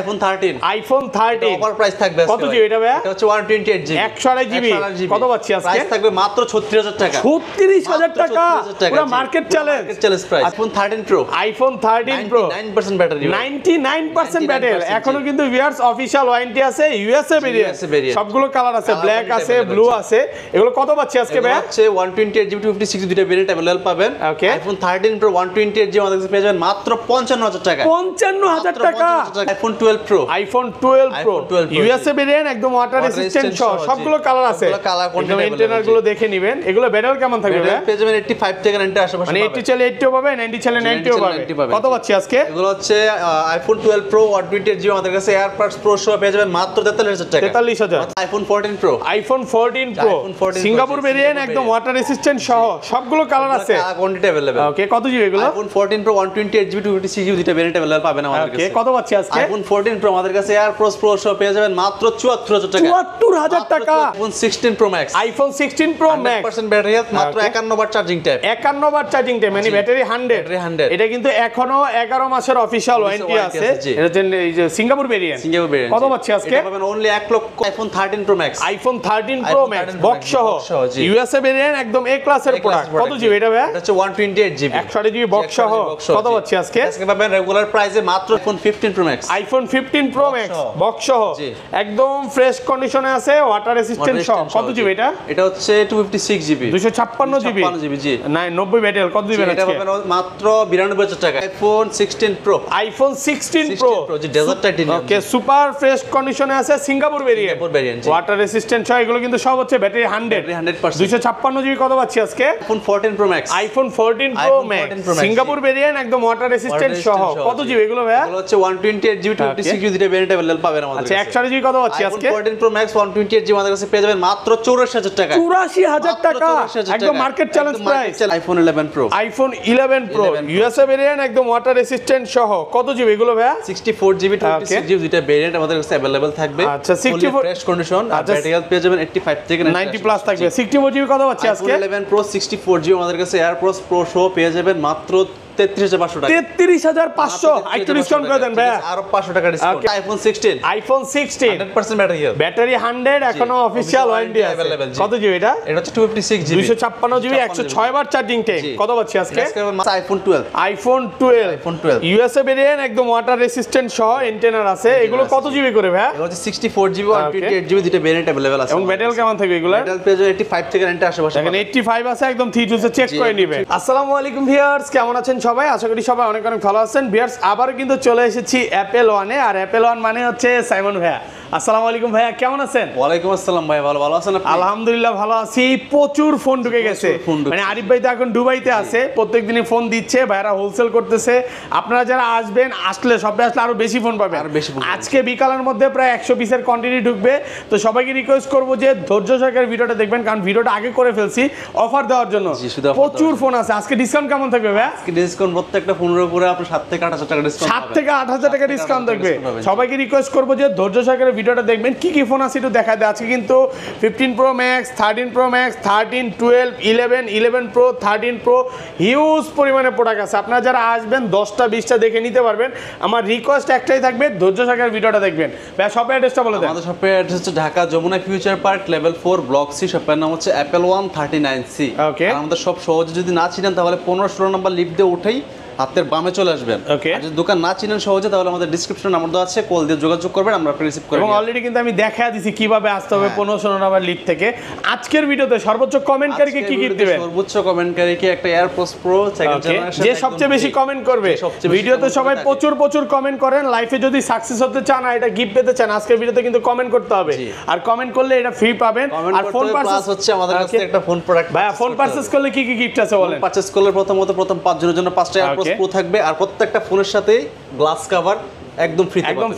iPhone 13 offer price থাকবে কত GB এটা ভাই? এটা হচ্ছে 128 জিবি 128 জিবি কত পাচ্ছি আজকে? প্রাইস থাকবে মাত্র 36000 টাকা 36000 টাকা পুরো market challenge price iPhone 13 Pro 99% battery 99% battery এখনো কিন্তু ভিউয়ার্স অফিশিয়াল ওয়ারেন্টি আছে ইউএসএ ভেরিয়েন্ট সবগুলো কালার আছে ব্ল্যাক আছে ব্লু আছে এগুলো কত পাচ্ছি আজকে ভাই? হচ্ছে 128 জিবি 256 দুটো ভেরিয়েন্ট अवेलेबल পাবেন iPhone 13 Pro 128 জিবি আমাদের কাছে পেয়ে যাবেন মাত্র 55000 টাকা 55000 টাকা iPhone 12 Pro ইউএসএ ভেরিয়েন্ট একদম ওয়াটার রেজিস্ট্যান্ট সহ সবগুলো কালার আছে একদম ইন্টেরিয়র গুলো দেখে নেবেন এগুলো ব্যাটারি কেমন থাকবে ভাই? পেয়ে যাবেন 85 থেকে 90 আশেপাশে মানে 80 চলে 80 পাবে 90 চলে 90 পাবে কত পাচ্ছি আজকে? এগুলো হচ্ছে iPhone 12 Pro 128 জিবি আমাদের কাছে AirPods Pro সহ পেয়ে যাবেন মাত্র 43000 টাকা 43000 iPhone 14 Pro সিঙ্গাপুর ভেরিয়েন্ট একদম ওয়াটার রেজিস্ট্যান্ট সহ সবগুলো কালার আছে কালার কোয়ান্টিটি अवेलेबल ওকে কত জিবি এগুলো? iPhone 14 Pro 128 জিবি 256 জিবি দুটো ভেরিয়েন্ট अवेलेबल পাবেন আমাদের কাছে ওকে কত পাচ্ছি আজকে? iPhone 14 Pro আমাদের কাছে AirPods Pro সহ পেয়ে যাবেন মাত্র 74000 টাকা 74000 টাকা iPhone 16 Pro Max iPhone 16 Pro Max 100% battery health মাত্র 51 বার চার্জিং টাইম 51 বার চার্জিং টাইম মানে ব্যাটারি 100 এটা কিন্তু এখনো 11 মাসের অফিশিয়াল ওয়ারেন্টি আছে এটা এই যে সিঙ্গাপুর ভেরিয়েন্ট কত পাচ্ছি আজকে? এটা পাবেন only 1 লক্ষ iPhone 13 Pro Max iPhone 13 Pro Max box সহ ইউএসএ ভেরিয়েন্ট একদম এ ক্লাসের প্রোডাক্ট কত জিবি এটা ভাই? এটা হচ্ছে 128 জিবি 128 জিবি বক্স সহ কত পাচ্ছি আজকে? আজকে পাবেন রেগুলার প্রাইসে মাত্র iPhone 15 Pro Max iPhone 15 Pro Max box সহ একদম ফ্রেশ কন্ডিশনে আছে ওয়াটার রেজিস্ট্যান্ট সহ কত জিবি এটা? এটা হচ্ছে 256 জিবি 256 জিবি জি না 90 ব্যাটারি কত দিবেন আজকে? এটা পাবেন মাত্র 92000 টাকা iPhone 16 Pro iPhone 16 Pro যে desert titanium okay super fresh কন্ডিশনে আছে সিঙ্গাপুর ভেরিয়েন্ট ওয়াটার রেজিস্ট্যান্ট সহ এগুলো কিন্তু সব হচ্ছে ব্যাটারি 100% 256 জিবি কত পাচ্ছি আজকে? iPhone 14 Pro Max iPhone 14 Pro Max Singapore variant একদম ওয়াটার রেজিস্ট্যান্ট সহ কত জিবি এগুলো ভাই? এগুলো হচ্ছে 128 জিবি 256 জিবি দুটো ভেরিয়েন্ট अवेलेबल পাবেন আমাদের কাছে আচ্ছা 128 জিবি কত পাচ্ছি আজকে? iPhone 14 Pro Max 128 জিবি আমাদের কাছে পেয়ে যাবেন মাত্র 84000 টাকা 84000 টাকা একদম market challenge price iPhone 11 Pro iPhone 11 Pro USA variant একদম ওয়াটার রেজিস্ট্যান্ট সহ কত জিবি এগুলো ভাই? 64 জিবি 26 জিবি দুটো ভেরিয়েন্ট আমাদের কাছে अवेलेबल থাকবে আচ্ছা 64 ফ্রেশ কন্ডিশন আর ব্যাটারি হেলথ পেয়ে যাবেন 85 থেকে 90 প্লাস থাকবে 64 জিবি কত পাচ্ছি আজকে? iPhone 11 Pro 64 জিবি আমাদের কাছে AirPods Pro সহ পেয়ে যাবেন মাত্র 33500 টাকা 33500 একটু ডিসকাউন্ট করে দেন ভাই আরো 500 টাকা ডিসকাউন্ট iPhone 16 100% ব্যাটারি 100 এখনো অফিশিয়াল ওয়ারেন্টি আছে কত জিবি এটা? এটা হচ্ছে 256 জিবি 256 জিবি 106 বার চার্জিং টাইম কত পাচ্ছি আজকে? iPhone 12 ইউএসএ ভেরিয়েন্ট একদম ওয়াটার রেজিস্ট্যান্ট সহ এন্টেনার আছে এগুলো কত জিবি করে ভাই? এটা হচ্ছে 64 জিবি 128 জিবি দুটো ভেরিয়েন্ট अवेलेबल আছে এবং ব্যাটারি কেমন থাকবে এগুলো? ব্যাটারি পেজ 85 থেকে 90 আশেপাশে দেখেন 85 আছে একদম 3 চেক করে নেবেন আসসালামু আলাইকুম ভিউয়ার্স কেমন আছেন সবাই আশা করি সবাই অনেক অনেক ভালো আছেন ভিউয়ার্স আবার কিন্তু চলে এসেছি অ্যাপেল ওয়ানে আর অ্যাপেল ওয়ান মানে হচ্ছে সাইমন ভাইয়া আসসালামু আলাইকুম ভাইয়া কেমন আছেন? ওয়ালাইকুম আসসালাম ভাই ভালো আছেন আপনি? আলহামদুলিল্লাহ ভালো আছি প্রচুর ফোন ঢুকে গেছে মানে আরিফ ভাই তো এখন দুবাইতে আছে প্রত্যেকদিনই ফোন দিচ্ছে ভাইরা হোলসেল করতেছে আপনারা যারা আসবেন আসলে সবাই আসলে আরো বেশি ফোন পাবেন আজকে বিকালের মধ্যে প্রায় 100 পিসের কোয়ান্টিটি ঢুকবে তো সবাইকে রিকোয়েস্ট করব যে ধৈর্য সহকারে ভিডিওটা দেখবেন কারণ ভিডিওটা আগে করে ফেলছি অফার দেওয়ার জন্য প্রচুর ফোন আছে আজকে ডিসকাউন্ট কেমন থাকবে ভাই? আজকে ডিসকাউন্ট প্রত্যেকটা ফোনের উপরে আপনি 7 থেকে 8000 টাকা ডিসকাউন্ট 7 থেকে 8000 টাকা ডিসকাউন্ট থাকবে সবাইকে রিকোয়েস্ট করব যে ধৈর্য সহকারে ভিডিওটা দেখবেন কি ফোন আছে একটু দেখা দেয় আজকে কিন্তু 15 Pro Max 13 Pro Max 13 12 11 Pro 13 Pro huge পরিমাণে প্রোডাক্ট আছে আপনারা যারা আসবেন 10টা 20টা দেখে নিতে পারবেন আমার রিকোয়েস্ট একটাই থাকবে ধৈর্য সহকারে ভিডিওটা দেখবেন ভাই শপের অ্যাড্রেসটা বলে দেন আমাদের শপের অ্যাড্রেস হচ্ছে Dhaka Jamuna future park level 4 block C শপের নাম হচ্ছে অ্যাপেল 139C ওকে আমাদের সব সহজে যদি না চিনেন তাহলে 15-16 নাম্বার লিফট দিয়ে উঠেই হাতের বামে চলে আসবেন আর যদি দোকান না চিনেন সহজে তাহলে আমাদের ডেসক্রিপশন নাম্বার দেওয়া আছে কল দিয়ে যোগাযোগ করবেন আমরা রিসিভ করব এবং অলরেডি কিন্তু আমি দেখায় দিছি কিভাবে আসতে হবে 15-16 নাম্বার লিফট থেকে আজকের ভিডিওতে সর্বোচ্চ কমেন্টকারীকে কি গিফট দিবেন সর্বোচ্চ কমেন্টকারীকে একটা এয়ারপোর্টস প্রো সেকেন্ড জেনারেশন যে সবচেয়ে বেশি কমেন্ট করবে ভিডিওতে সবাই প্রচুর কমেন্ট করেন লাইফে যদি সাকসেস হতে চান আর এটা গিফট পেতে চান আজকের ভিডিওতে কিন্তু কমেন্ট করতে হবে আর কমেন্ট করলে এটা ফ্রি পাবেন আর ফোন পারচেজ হচ্ছে আমাদের কাছে একটা ফোন প্রোডাক্ট ভাই ফোন পারচেজ করলে কি গিফট আছে বলেন পারচেজ করলে প্রথম 5 জনের জন্য 5টা এয়ারপোর্টস প্রো থাকবে আর প্রত্যেকটা ফোনের সাথে গ্লাস কভার একদম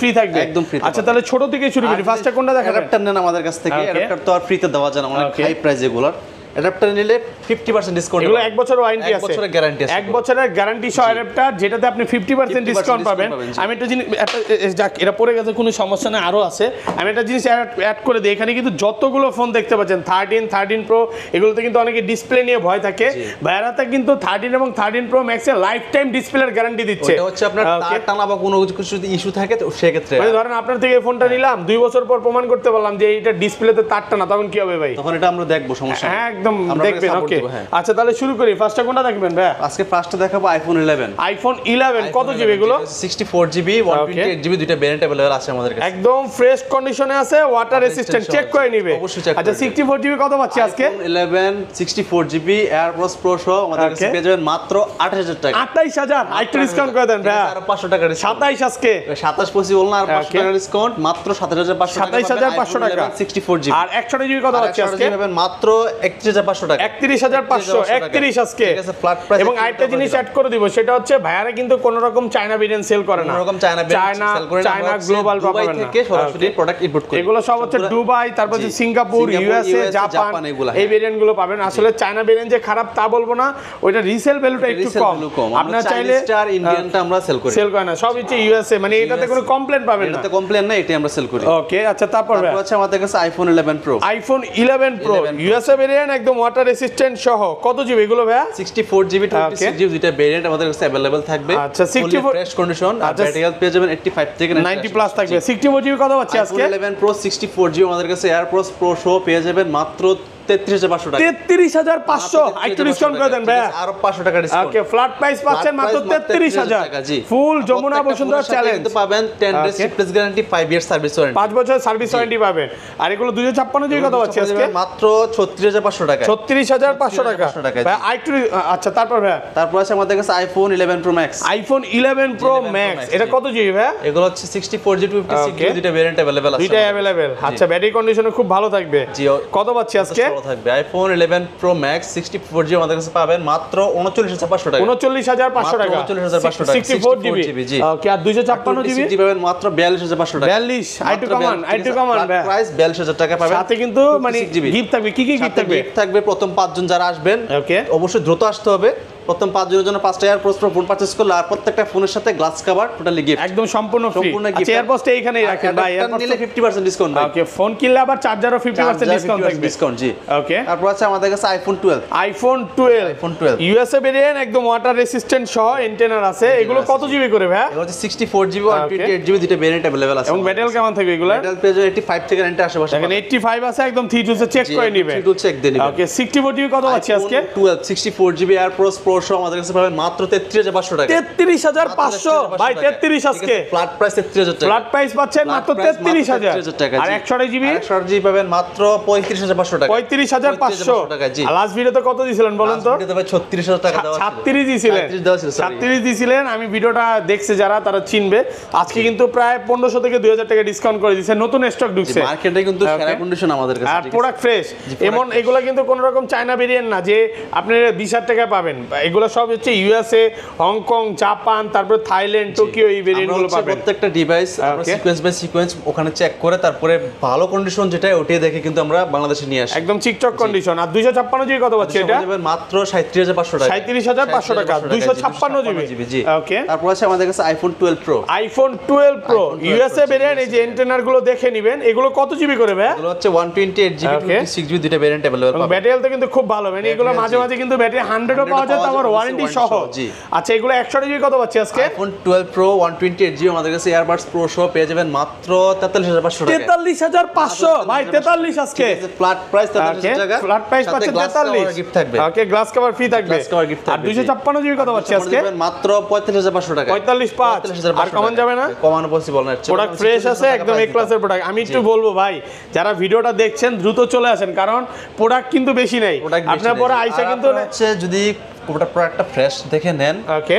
ফ্রি থাকবে আচ্ছা তাহলে ছোট থেকে শুরু করি ফার্স্টে কোনটা দেখাবেন? অ্যাডাপ্টার নেন আমাদের কাছ থেকে অ্যাডাপ্টার তো আর ফ্রিতে দেওয়া যায় না অনেক হাই প্রাইস এগুলোর অ্যাডাপ্টার নিলে 50% ডিসকাউন্ট। এগুলো 1 বছর ওয়ারেন্টি আছে, 1 বছরের গ্যারান্টি আছে, 1 বছরের গ্যারান্টি সহ অ্যাডাপ্টার, যেটাতে আপনি 50% ডিসকাউন্ট পাবেন। আমি একটা জিনিস যাক এটা পড়ে গেছে কোনো সমস্যা না, আরো আছে, আমি একটা জিনিস অ্যাড করে দিই। এখানে কিন্তু যতগুলো ফোন দেখতে পাচ্ছেন 13 প্রো, এগুলোতে কিন্তু অনেকে ডিসপ্লে নিয়ে ভয় থাকে, ভাইরাতে কিন্তু 13 এবং 13 প্রো ম্যাক্স এর লাইফ টাইম ডিসপ্লের গ্যারান্টি দিচ্ছে। এটা হচ্ছে আপনার তার টানা বা কোনো কিছু যদি ইস্যু থাকে তো সেই ক্ষেত্রে, মানে ধরেন আপনার থেকে এই ফোনটা নিলাম 2 বছর পর প্রমাণ করতে পারলাম যে এটা ডিসপ্লেতে তার টানা, তখন কি হবে ভাই? তখন এটা আমরা দেখবো, সমস্যা হ্যাঁ একদম দেখবেন। ওকে আচ্ছা তাহলে শুরু করি, ফার্স্টটা কোনটা দেখবেন ভাই? আজকে ফার্স্টে দেখাবো আইফোন 11। আইফোন 11 কত জিবি এগুলো? 64 জিবি 128 জিবি, দুইটা ভেরিয়েন্ট अवेलेबल আছে আমাদের কাছে, একদম ফ্রেশ কন্ডিশনে আছে, ওয়াটার রেসিস্ট্যান্ট, চেক করে নিবে অবশ্যই চেক। আচ্ছা 64 জিবি কত পাচ্ছি আজকে? 11 64 জিবি এয়ারপোর্টস প্রো সহ আমাদের কাছে পেয়ে যাবেন মাত্র 28000 টাকা। 28000 আরেকটু ডিসকাউন্ট করে দেন ভাই, আর 500 টাকা ডিসকাউন্ট। 27 আজকে 27 25 বলনা, আর 500 টাকা ডিসকাউন্ট, মাত্র 27500 টাকা। 27500 টাকা 64 জিবি। আর 128 জিবি কত পাচ্ছি আজকে? পাবেন মাত্র 31500 টাকা। 31500 31 আজকে। ঠিক আছে, ফ্ল্যাট প্রাইস। এবং আরেকটা জিনিস অ্যাড করে দিব, সেটা হচ্ছে ভাইয়ারা কিন্তু কোনো রকম চায়না ভেরিয়েন্ট সেল করে না, কোনো রকম চায়না সেল করে না, চায়না গ্লোবাল দুবাই পাবেন না, থেকে সরাসরি প্রোডাক্ট ইম্পোর্ট করে। এগুলো সব হচ্ছে দুবাই, তারপর হচ্ছে সিঙ্গাপুর, ইউএসএ, জাপান, এই ভেরিয়েন্ট গুলো পাবেন। আসলে চায়না ভেরিয়েন্ট যে খারাপ তা বলবো না, ওইটা রিসেল ভ্যালুটা একটু কম। আপনারা চাইলে স্টার ইন্ডিয়ানটা আমরা সেল করি, সেল করে না, সব হচ্ছে ইউএসএ, মানে এটাতে কোনো কমপ্লেইন পাবেন না, এটাতে কমপ্লেইন না, এটাই আমরা সেল করি। ওকে আচ্ছা তারপর আছে আমাদের কাছে iPhone 11 pro. IPhone 11 pro USA variant, একদম ওয়াটার রেসিস্ট্যান্ট সহ, কত জিবি এগুলো ভাইয়া? 64 জিবি 26 জিবি, দুইটা ভেরিয়েন্ট আমাদের কাছে अवेलेबल থাকবে। আচ্ছা 64 ফ্রেশ কন্ডিশন, আর ব্যাটারি হেলথ পেয়ে যাবেন 85 থেকে 90 প্লাস থাকবে। 64 জিবি কত পাচ্ছি আজকে? 11 প্রো 64 জিবি আমাদের কাছে এয়ারপোর্টস প্রো সহ পেয়ে যাবেন মাত্র 33500 টাকা। 33500 একটু ডিসকাউন্ট করে দেন ভাইয়া, আরো 500 টাকা ডিসকাউন্ট। ওকে ফ্ল্যাট প্রাইস পাচ্ছেন মাত্র 33000 টাকা। জি, ফুল যমুনা বসুন্ধরা চ্যালেঞ্জ পাবেন 10 days replace guarantee, 5 year service warranty, 5 বছর সার্ভিস ওয়ারেন্টি পাবেন। আর এগুলো 256 জিবি কত পাচ্ছি আজকে? মাত্র 36500 টাকা। 36500 টাকা ভাই। আরেকটু আচ্ছা তারপর ভাইয়া, তারপর আছে আমাদের কাছে iPhone 11 pro max. IPhone 11 pro max, এটা কত জিবি ভাইয়া? এগুলো হচ্ছে 64 জিবি 56 জিবি, দুইটা ভেরিয়েন্ট अवेलेबल আছে, দুইটা अवेलेबल। আচ্ছা ব্যাটারি কন্ডিশন খুব ভালো থাকবে। জি, কত পাচ্ছি আজকে? ভালো থাকবে। আইফোন 11 প্রো ম্যাক্স 64 জিবি আমাদের কাছে পাবেন মাত্র 39500 টাকা। 39500 টাকা 39500 টাকা 64 জিবি। ওকে আর 256 জিবি পাবেন মাত্র 42500 টাকা। 42 আইটু কমান ভাই, প্রাইস 42000 টাকা পাবেন। সাথে কিন্তু মানে গিফট থাকবে, কি কি গিফট থাকবে? গিফট থাকবে প্রথম 5 জন যারা আসবেন, ওকে অবশ্যই দ্রুত আসতে হবে। প্রথম 5 জনের জন্য 5টা এয়ারপোর্টস প্রো ফোন পারচেজ করলে আর প্রত্যেকটা ফোনের সাথে গ্লাস কভার টোটালি গিফট, একদম সম্পূর্ণ ফ্রি। আচ্ছা এয়ারপোর্টসটা এইখানেই রাখেন ভাই, এয়ারপোর্টস নিলে 50% ডিসকাউন্ট ভাই। ওকে ফোন কিনলে আবার চার্জারও 50% ডিসকাউন্ট থাকবে। ডিসকাউন্ট জি। ওকে তারপর আছে আমাদের কাছে আইফোন 12। আইফোন 12 ইউএসএ ভেরিয়েন্ট, একদম ওয়াটার রেসিস্ট্যান্ট সহ এন্টেনার আছে। এগুলো কত জিবি করে ভাই? এগুলো হচ্ছে 64 জিবি 128 জিবি, দুটো ভেরিয়েন্ট अवेलेबल আছে। এবং ব্যাটারি কেমন থাকবে এগুলো? ব্যাটারি পেজ 85 থেকে 90 আশেপাশে। এখানে 85 আছে, একদম 3 টু চেক করে নিবে। 3 টু চেক দিয়ে নিবে। ওকে 64 জিবি কত পাচ্ছি আজকে? 12 64 জিবি এয়ারপোর্টস প্রো সহ আমাদের কাছে পাবেন মাত্র 33500 টাকা। 33500 ভাই, 33 আজকে ফ্ল্যাট প্রাইস 33000 টাকা। ফ্ল্যাট প্রাইস পাচ্ছেন মাত্র 33000 টাকা। আর 128 জিবি 128 জিবি পাবেন মাত্র 35500 টাকা। 35500 টাকা জি। লাস্ট ভিডিওতে কত দিছিলেন বলেন তো? ভিডিওতে ভাই 36000 টাকা দেওয়া ছিল। 36 দিছিলেন, 36 দিছিলেন। আমি ভিডিওটা দেখছে যারা তারা চিনবে। আজকে কিন্তু প্রায় 1500 থেকে 2000 টাকা ডিসকাউন্ট করে দিয়েছে, নতুন স্টক ঢুকছে মার্কেটে কিন্তু সেরা কন্ডিশন আমাদের কাছে। আর প্রোডাক্ট ফ্রেশ, এমন এগুলো কিন্তু কোনো রকম চায়না ভেরিয়েন্ট না যে আপনি 20000 টাকা পাবেন। এগুলো সব হচ্ছে ইউএসএ, হংকং, জাপান, তারপর থাইল্যান্ড, টোকিও, এই ভেরিয়েন্টগুলো পাবেন। প্রত্যেকটা ডিভাইস আমরা সিকোয়েন্স বাই সিকোয়েন্স ওখানে চেক করে তারপরে ভালো কন্ডিশন যেটা ওটাই দেখে কিন্তু আমরা বাংলাদেশে নিয়ে আসি, একদম চিকচক কন্ডিশন। আর 256 জিবি কত পাচ্ছি এটা? মাত্র 37500 টাকা। 37500 টাকা 256 জিবি। জি। ওকে তারপর আছে আমাদের কাছে iPhone 12 pro. IPhone 12 pro USA variant, এই যে এন্টেনার গুলো দেখে নেবেন। এগুলো কত জিবি করে ভাই? এগুলো হচ্ছে 128 জিবি 26 জিবি, দুটো ভেরিয়েন্ট अवेलेबल পাবেন। ব্যাটারি হেলথ কিন্তু খুব ভালো, মানে এগুলো মাঝে মাঝে কিন্তু ব্যাটারি 100 ও পাওয়া যায়, তারপর ওয়ারেন্টি সহ। আচ্ছা এগুলো 100 জিবি কত পাচ্ছি আজকে? আইফোন 12 প্রো 128 জিবি আমাদের কাছে ইয়ারবাডস প্রো সহ পেয়ে যাবেন মাত্র 43500 টাকা। 43500 ভাই, 43 আজকে ফ্ল্যাট প্রাইস 43000 টাকা। ফ্ল্যাট প্রাইস পাচ্ছেন 43। গিফট থাকবে। ওকে গ্লাস কভার ফ্রি থাকবে। গ্লাস কভার গিফট আর 256 জিবি কত পাচ্ছি আজকে? মাত্র 45500 টাকা। 45 আর কমান যাবে না? কমানো পসিবল না। প্রোডাক্ট ফ্রেশ আছে, একদম এ ক্লাসের প্রোডাক্ট। আমি একটু বলবো ভাই, যারা ভিডিওটা দেখছেন দ্রুত চলে আসেন, কারণ প্রোডাক্ট কিন্তু বেশি নাই। আপনার পরে আইসা কিন্তু হচ্ছে যদি প্রোডাক্টটা ফ্রেশ দেখে নেন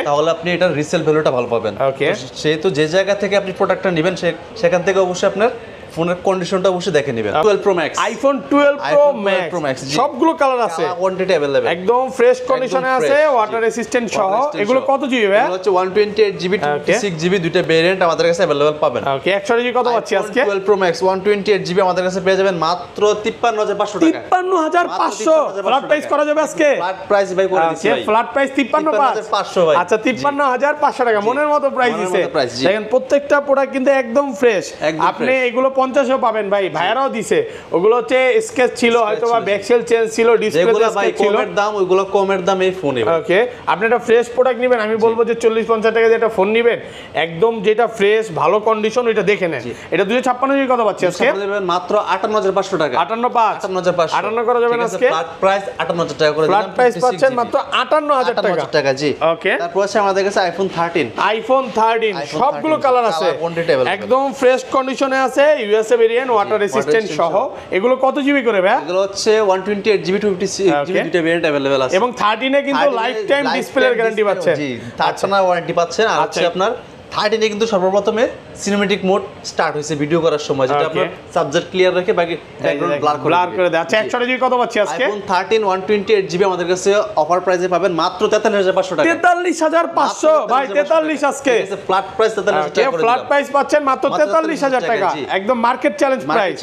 তাহলে আপনি এটার রিসেল ভ্যালুটা ভালো পাবেন। ওকে সেহেতু যে জায়গা থেকে আপনি প্রোডাক্টটা নেবেন সেখান থেকে অবশ্যই আপনার ফোনের কন্ডিশনটা অবশ্যই দেখে নেবেন 12 pro max iPhone 12 pro max সবগুলো কালার আছে কোয়ান্টিটি अवेलेबल একদম ফ্রেশ কন্ডিশনে আছে ওয়াটার রেসিস্ট্যান্ট সহ এগুলো কত জিবি ভাই এগুলো হচ্ছে 128 জিবি 256 জিবি দুইটা ভেরিয়েন্ট আমাদের কাছে अवेलेबल পাবেন ওকে 100 জিবি কত পাচ্ছি আজকে 12 প্রো ম্যাক্স 128 জিবি আমাদের কাছে পেয়ে যাবেন মাত্র 53500 টাকা 53500 ফ্ল্যাট প্রাইস করা যাবে আজকে ফ্ল্যাট প্রাইস ভাই করে দিচ্ছি ভাই ফ্ল্যাট প্রাইস 53500 ভাই আচ্ছা 53500 টাকা মনের মতো প্রাইস দিছে দেখেন প্রত্যেকটা প্রোডাক্ট কিন্তু একদম ফ্রেশ আপনি এগুলো 50 পাবেন ভাই ভাইয়ারাও দিছে ওগুলো হচ্ছে স্কেচ ছিল হয়তো বা ব্যাকসেল চেঞ্জ ছিল ডিসপ্লে ভাই কমের দাম ওইগুলো কমের দাম এই ফোনে ওকে আপনি একটা ফ্রেশ প্রোডাক্ট নেবেন আমি বলবো যে 40-50 টাকা দিয়ে একটা ফোন নেবেন একদম যেটা ফ্রেশ ভালো কন্ডিশন ওইটা দেখে নেন এটা 256 জিবি কত পাচ্ছি আজকে মাত্র 58500 টাকা 58 করা যাবে না আজকে ফ্ল্যাট প্রাইস 58000 টাকা করে দিলাম ফ্ল্যাট প্রাইস পাচ্ছেন মাত্র 58000 টাকা জি ওকে তারপর আছে আমাদের কাছে আইফোন 13 সবগুলো কালার আছে একদম ফ্রেশ কন্ডিশনে আছে ইউএসএ ভেরিয়েন্ট ওয়াটার রেসিস্ট্যান্ট সহ এগুলো কত জিবি করে ভাই এগুলো হচ্ছে 128 জিবি 256 জিবি দুটো ভেরিয়েন্ট अवेलेबल আছে এবং 13 এ কিন্তু লাইফ টাইম ডিসপ্লের গ্যারান্টি পাচ্ছেন জি তাছাড়া না ওয়ারেন্টি পাচ্ছেন আর হচ্ছে আপনার 13 এ কিন্তু সর্বপ্রথমে সিনেমেটিক মোড স্টার্ট হয়েছে ভিডিও করার সময় যেটা আপনার সাবজেক্ট ক্লিয়ার রেখে বাকি ব্যাকগ্রাউন্ড ব্লার করে দেয় আচ্ছা 100 জিবি কত পাচ্ছি আজকে আইফোন 13 128 জিবি আমাদের কাছে অফার প্রাইসে পাবেন মাত্র 43500 টাকা 43500 ভাই 43 আজকে ফ্ল্যাট প্রাইস 43000 টাকা ফ্ল্যাট প্রাইস পাচ্ছেন মাত্র 43000 টাকা একদম মার্কেট চ্যালেঞ্জ প্রাইস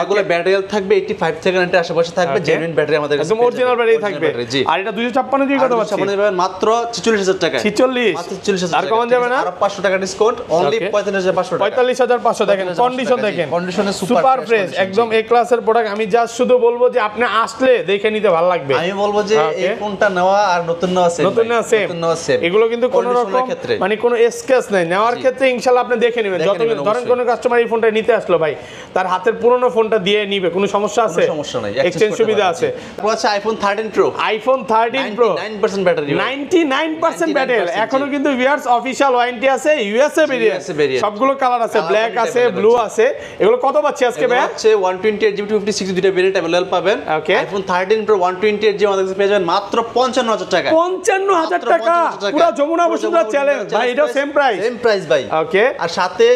এগুলো ব্যাটারি হেলথ থাকবে 85 থেকে 90 আশেপাশে থাকবে জেনুইন ব্যাটারি আমাদের কাছে একদম অরিজিনাল ব্যাটারি থাকবে আর এটা 256 জিবি কত পাচ্ছি আপনি পাবেন মাত্র 46000 টাকা 46 মাত্র 44000 আর কমান যাবে না আর 500 টাকা ডিসকাউন্ট অনলি 45500 টাকা 45500 দেখেন কন্ডিশন দেখেন কন্ডিশনে সুপার ফ্রেশ একদম এ ক্লাসের প্রোডাক্ট আমি জাস্ট শুধু বলবো যে আপনি আসলে দেখে নিতে ভালো লাগবে আমি বলবো যে এই ফোনটা নেওয়া আর নতুন নেওয়া সেম এগুলো কিন্তু কোনো রকম মানে কোনো স্কেচ নাই নেওয়ার ক্ষেত্রে ইনশাআল্লাহ আপনি দেখে নেবেন যত ধরেন কোনো কাস্টমার এই ফোনটা নিতে আসলো ভাই তার হাতের পুরনো ফোনটা দিয়ে নিবে কোনো সমস্যা আছে সমস্যা নাই এক্সচেঞ্জ সুবিধা আছে তারপর আছে আইফোন 13 প্রো 99% ব্যাটারি 99% ব্যাটারি এখনো কিন্তু ভিউয়ার্স অফিশিয়াল ওয়ারেন্টি আছে ইউএসএ ভেরিয়েন্ট সবগুলো কালার আছে ব্ল্যাক আছে ব্লু আছে এগুলো কত পাচ্ছি আজকে ভাই হচ্ছে 128 জিবি 256 দুটো ভেরিয়েন্ট अवेलेबल পাবেন আইফোন 13 প্রো 128 জিবি আমাদের কাছে পেয়ে যাবেন মাত্র 55000 টাকা 55000 টাকা পুরো যমুনা বসুন্ধরা চ্যালেঞ্জ ভাই এটা সেম প্রাইস ভাই ওকে আর সাথে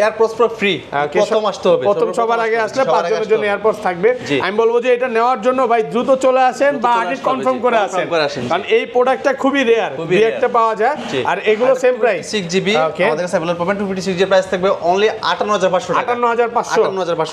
এয়ারপোর্টস প্রো ফ্রি প্রথম আসতে হবে প্রথম সবার আগে আসলে 5 জনের জন্য এয়ারপোর্টস থাকবে আমি বলবো যে এটা নেওয়ার জন্য ভাই দ্রুত চলে আসেন বা আগে কনফার্ম করে আসেন কারণ এই প্রোডাক্টটা খুবই রেয়ার দুই একটা পাওয়া যায় আর এগুলো সেম প্রাইস 6 জিবি আমাদের কাছে अवेलेबल পাবেন 256 জিবি প্রাইস থাকবে অনলি 58500 টাকা 58500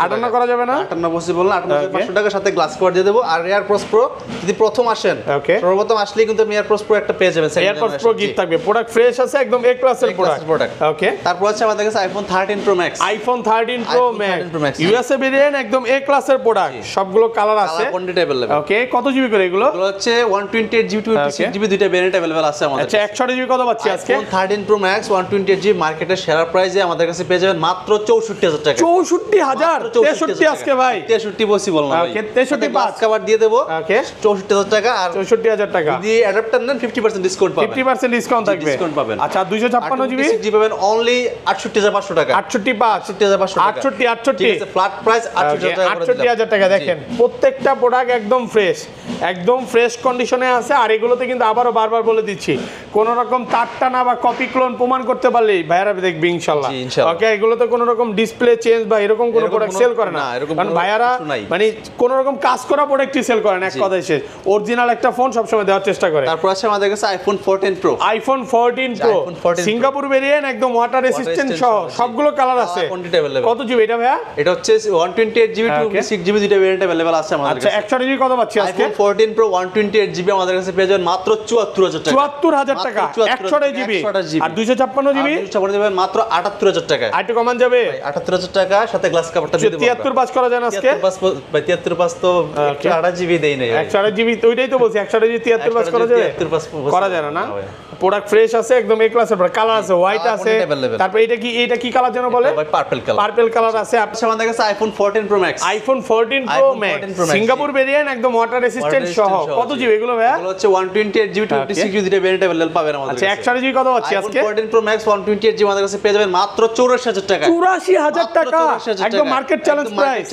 58 করা যাবে না 58 পসিবল না 58500 টাকার সাথে গ্লাস কভার দিয়ে দেব আর এয়ারপোর্টস প্রো যদি প্রথম আসেন সর্বপ্রথম আসলেই কিন্তু এয়ারপোর্টস প্রো একটা পেয়ে যাবেন এয়ারপোর্টস প্রো গিফট থাকবে প্রোডাক্ট ফ্রেশ আছে একদম এ ক্লাসের প্রোডাক্ট ওকে তারপর আছে আমাদের কাছে iPhone 13 pro max iPhone 13 pro max USA variant একদম এ ক্লাসের প্রোডাক্ট সবগুলো কালার আছে কোয়ান্টিটি अवेलेबल ওকে কত জিবি করে এগুলো এগুলো হচ্ছে 128 জিবি 256 জিবি দুটো ভেরিয়েন্ট अवेलेबल আছে আমাদের আচ্ছা 100 জিবি কত পাচ্ছি আজকে আইফোন 13 প্রো ম্যাক্স 128 জিবি মার্কেটের সেরা প্রাইসে আমাদের কাছে পেয়ে যাবেন মাত্র 64000 টাকা 64000 63 আজকে ভাই 63 পসিবল না ভাই ওকে 63 বাস কভার দিয়ে দেব ওকে 64000 টাকা আর 64000 টাকা যদি অ্যাডাপ্টার নেন 50% ডিসকাউন্ট পাবেন 50% ডিসকাউন্ট থাকবে ডিসকাউন্ট পাবেন আচ্ছা 256 জিবি পাবেন অনলি 68500 টাকা 68500 টাকা 68 ফ্ল্যাট প্রাইস 68000 টাকা দেখেন প্রত্যেকটা প্রোডাক্ট একদম ফ্রেশ কন্ডিশনে আছে আর এগুলোতে কিন্তু আবারও বারবার বলে দিচ্ছি কোন রকম তারটানা বা কপি ক্লোন প্রমাণ করতে পারলেই ভাইয়ারা দেখবে ইনশাআল্লাহ ওকে এগুলোতে কোন রকম ডিসপ্লে চেঞ্জ বা এরকম কোনো প্রোডাক্ট সেল করে না কারণ ভাইয়ারা মানে কোন রকম কাজ করা প্রোডাক্টই সেল করে না এক কথায় শেষ অরিজিনাল একটা ফোন সব সময় দেওয়ার চেষ্টা করে তারপর আছে আমাদের কাছে আইফোন 14 প্রো সিঙ্গাপুর ভেরিয়েন্ট একদম ওয়াটার রেসিস্ট্যান্ট সহ সবগুলো কালার আছে কত জিবি এটা ভাইয়া এটা হচ্ছে 128 জিবি 256 জিবি দুটো ভেরিয়েন্ট अवेलेबल আছে আমাদের কাছে আচ্ছা 100 জিবি কত পাচ্ছি আজকে আইফোন 14 প্রো 128 জিবি আমাদের কাছে পেয়ে যাবেন মাত্র 74000 টাকা 74000 টাকা 100 জিবি আর 256 জিবি 256 জিবি মাত্র 78000 টাকা আর একটু কমান যাবে 78000 টাকা সাথে গ্লাস কভারটা দিয়ে দেব 73 পাস করা যায় না আজকে 73 পাস তো 108 জিবি দেই নাই 108 জিবি ওইটাই তো বলছি 108 জিবি 73 পাস করা যাবে 73 পাস করা যায় না প্রোডাক্ট ফ্রেশ আছে একদম এ ক্লাসের কালার আছে হোয়াইট আছে তারপর এটা কি কালার যেন বলে পার্পল কালার আছে আপনার আমাদের কাছে iPhone 14 pro max iPhone 14 pro max Singapore variant একদম ওয়াটার রেসিস্ট্যান্ট সহ কত জিবি এগুলো ভাই এগুলো হচ্ছে 128 জিবি 256 জিবি দুটো ভেরিয়েন্ট अवेलेबल পাবেন আমাদের আচ্ছা 100 জিবি কত পাচ্ছি আজকে 14 প্রো ম্যাক্স 128 জিবি আমাদের কাছে পেয়ে যাবেন মাত্র 84000 টাকা 84000 টাকা একদম মার্কেট চ্যালেঞ্জ প্রাইস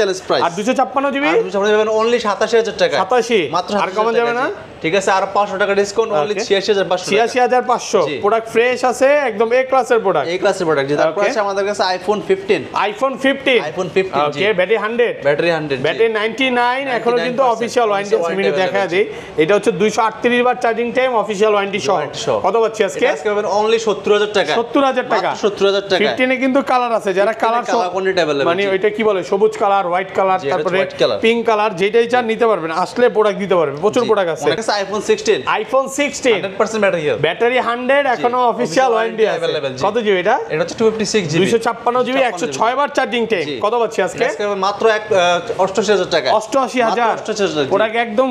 আর 256 জিবি 256 পাবেন অনলি 87000 টাকা 87 মাত্র আর কমান যাবে না ঠিক আছে, আর 500 টাকা ডিসকাউন্ট অনলি 86500 86500 জি। প্রোডাক্ট ফ্রেশ আছে একদম এ ক্লাসের প্রোডাক্ট এই ক্লাসের প্রোডাক্ট। যে তারপর Okay. আছে আমাদের কাছে আইফোন 15 আইফোন 15 আইফোন 15 জি। ওকে ব্যাটারি 100 ব্যাটারি 100 ব্যাটারি 99 এখনো কিন্তু 99% অফিশিয়াল ওয়ারেন্টি আছে warranty মিনিট দেখা available, দেই এটা হচ্ছে 238 বার চার্জিং টাইম অফিশিয়াল ওয়ারেন্টি সহ Warranty সহ। কত পাচ্ছি আজকে আজকে পাবেন অনলি 70000 টাকা 70000 টাকা মাত্র 70000 টাকা 15 এ কিন্তু কালার আছে যারা কালার কালার কোয়ান্টিটি अवेलेबल মানে ওইটা কি বলে সবুজ কালার হোয়াইট কালার জি, এটা হচ্ছে তারপরে white color। পিঙ্ক কালার যেটাই চান নিতে পারবেন আসলে প্রোডাক্ট দিতে পারবে প্রচুর প্রোডাক্ট আছে আমাদের কাছে iPhone 16 iPhone 16 100% battery health battery 100 এখনো অফিশিয়াল ওয়ারেন্টি আছে available, জি। কত জিবি এটা এটা হচ্ছে 256 জিবি 256 জিবি 106 বার চার্জিং টাইম জি। কত পাচ্ছি আজকে আজকে মাত্র 88000 টাকা 88000 88000 প্রোডাক্ট একদম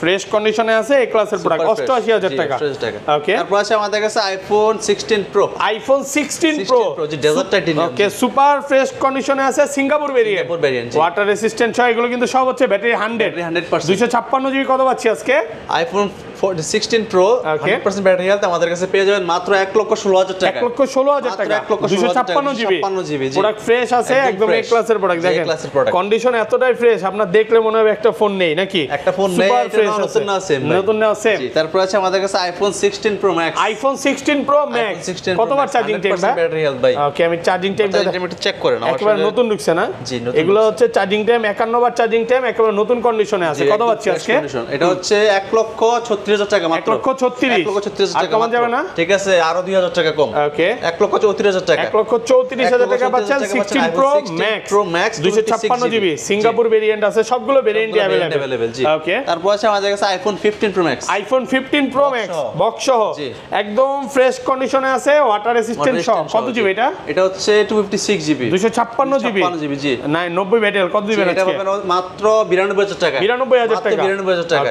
ফ্রেশ কন্ডিশনে আছে এই ক্লাসের প্রোডাক্ট 88000 টাকা 88000 টাকা ওকে তারপর আছে আমাদের কাছে আইফোন 16 প্রো আইফোন 16 প্রো যে ডেজার্ট টাইটেনিয়াম ওকে সুপার ফ্রেশ কন্ডিশনে আছে সিঙ্গাপুর ভেরিয়েন্ট সিঙ্গাপুর variant, জি। ওয়াটার রেসিস্ট্যান্ট সহ এগুলো কিন্তু সব হচ্ছে ব্যাটারি 100 100% 256 জিবি কত পাচ্ছি আজকে iPhone 16 pro Okay. 100% battery health আমাদের কাছে পেয়ে যাবেন মাত্র 1,16,000 টাকা 1,16,000 টাকা মাত্র 1,16,000 256 জিবি জি। প্রোডাক্ট ফ্রেশ আছে একদম একদম এ fresh। ক্লাসের প্রোডাক্ট জি, দেখেন A class এর product। কন্ডিশন এতটাই ফ্রেশ আপনার দেখলে মনে হবে একটা ফোন নেই নাকি একটা ফোন নেই সুপার এটা ফ্রেশ নতুন না সেম নতুন না সেম জি তারপর আছে আমাদের কাছে iPhone 16 pro max iPhone 16 pro max কতবার চার্জিং টাইম ব্যাটারি হেলথ ভাই ওকে আমি চার্জিং টাইমটা চার্জিং একটু চেক করেন আমার একেবারে সাথে- নতুন ঢুকছে না জি, নতুন এগুলো ঢুকছে। হচ্ছে চার্জিং টাইম 51 বার চার্জিং টাইম একেবারে নতুন কন্ডিশনে আছে জি, কত একদম পাচ্ছি fresh আজকে condition। এটা হচ্ছে 1,36,000 টাকা মাত্র 1,36,000 1,36,000 আর টাকা কমান মাত্র। যাবে না? ঠিক আছে আরো 2000 টাকা কম ওকে 1,34,000 টাকা 1,34,000 টাকা পাচ্ছেন 16 pro max pro max 256 GB Singapore variant আছে সবগুলো ভেরিয়েন্ট अवेलेबल জি ওকে তারপর আছে আমাদের কাছে iPhone 15 pro max iPhone 15 pro Box max সহ। বক্স সহ জি। একদম ফ্রেশ কন্ডিশনে আছে ওয়াটার রেসিস্ট্যান্ট সহ কত জিবি এটা এটা হচ্ছে 256 জিবি 256 জিবি 256 জিবি জি না 90 ব্যাটারি কত দিবেন এটা আজকে পাবেন মাত্র 92000 টাকা 92000 টাকা 92000 টাকা